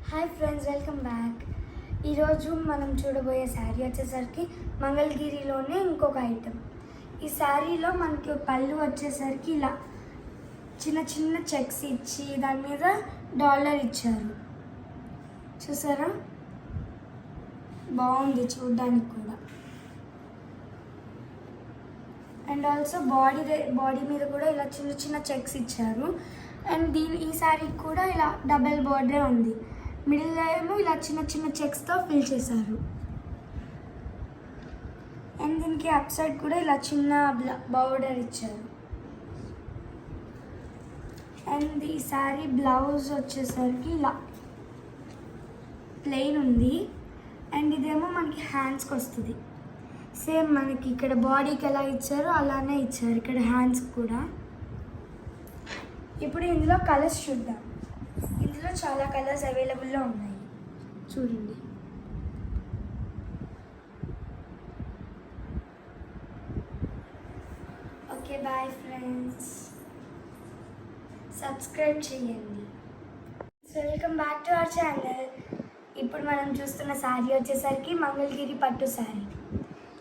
Hi friends, welcome back. ఈరోజు మనం చూడబోయే శారీ వచ్చేసరికి మంగళగిరిలోనే ఇంకొక ఐటెం. ఈ శారీలో మనకి పళ్ళు వచ్చేసరికి ఇలా చిన్న చిన్న చెక్స్ ఇచ్చి దాని మీద డాలర్ ఇచ్చారు. చూసారా, బాగుంది చూడడానికి కూడా. అండ్ ఆల్సో బాడీ మీద కూడా ఇలా చిన్న చిన్న చెక్స్ ఇచ్చారు. అండ్ ఈ శారీకి కూడా ఇలా డబల్ బార్డర్ ఉంది. మిడిల్ ఏమో ఇలా చిన్న చిన్న చెక్స్తో ఫిల్ చేశారు. అండ్ దీనికి అప్ సైడ్ కూడా ఇలా చిన్న బార్డర్ ఇచ్చారు. అండ్ ఈ శారీ బ్లౌజ్ వచ్చేసరికి ఇలా ప్లెయిన్ ఉంది. అండ్ ఇదేమో మనకి హ్యాండ్స్కి వస్తుంది. సేమ్ మనకి ఇక్కడ బాడీకి ఎలా ఇచ్చారో అలానే ఇచ్చారు ఇక్కడ హ్యాండ్స్కి కూడా. ఇప్పుడు ఇందులో కలర్స్ చూద్దాం. ఇందులో చాలా కలర్స్ అవైలబుల్లో ఉన్నాయి, చూడండి. Okay, bye friends. సబ్స్క్రైబ్ చేయండి. Welcome back to our channel. ఇప్పుడు మనం చూస్తున్న శారీ వచ్చేసరికి మంగళగిరి పట్టు శారీ.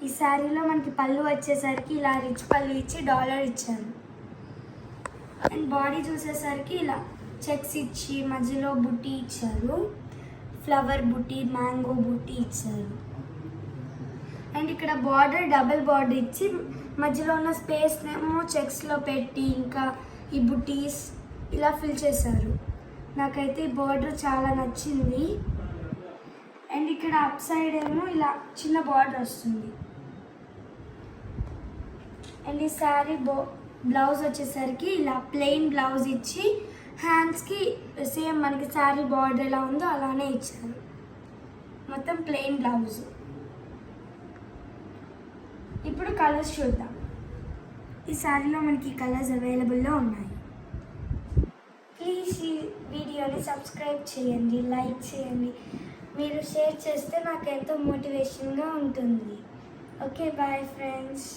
ఈ శారీలో మనకి పళ్ళు వచ్చేసరికి ఇలా రిచ్ పళ్ళు ఇచ్చి డాలర్ ఇచ్చారు. అండ్ బాడీ చూసేసరికి ఇలా చెక్స్ ఇచ్చి మధ్యలో బుట్టి ఇచ్చారు. ఫ్లవర్ బుట్టి, మ్యాంగో బుట్టి ఇచ్చారు. అండ్ ఇక్కడ బార్డర్ డబుల్ బార్డర్ ఇచ్చి మధ్యలో ఉన్న స్పేస్నేమో చెక్స్లో పెట్టి ఇంకా ఈ బుట్టీస్ ఇలా ఫిల్ చేశారు. నాకైతే ఈ బార్డర్ చాలా నచ్చింది. అండ్ ఇక్కడ అప్ సైడ్ ఏమో ఇలా చిన్న బార్డర్ వస్తుంది. అండ్ ఈ శారీ బ్లౌజ్ వచ్చేసరికి ఇలా ప్లెయిన్ బ్లౌజ్ ఇచ్చి హ్యాండ్స్కి సేమ్ మనకి శారీ బార్డర్ ఎలా ఉందో అలానే ఇచ్చారు. మొత్తం ప్లెయిన్ బ్లౌజ్. ఇప్పుడు కలర్స్ చూద్దాం. ఈ శారీలో మనకి కలర్స్ అవైలబుల్లో ఉన్నాయి. ప్లీజ్ ఈ వీడియోని సబ్స్క్రైబ్ చేయండి, లైక్ చేయండి. మీరు షేర్ చేస్తే నాకు ఎంతో మోటివేషన్గా ఉంటుంది. Okay, bye friends.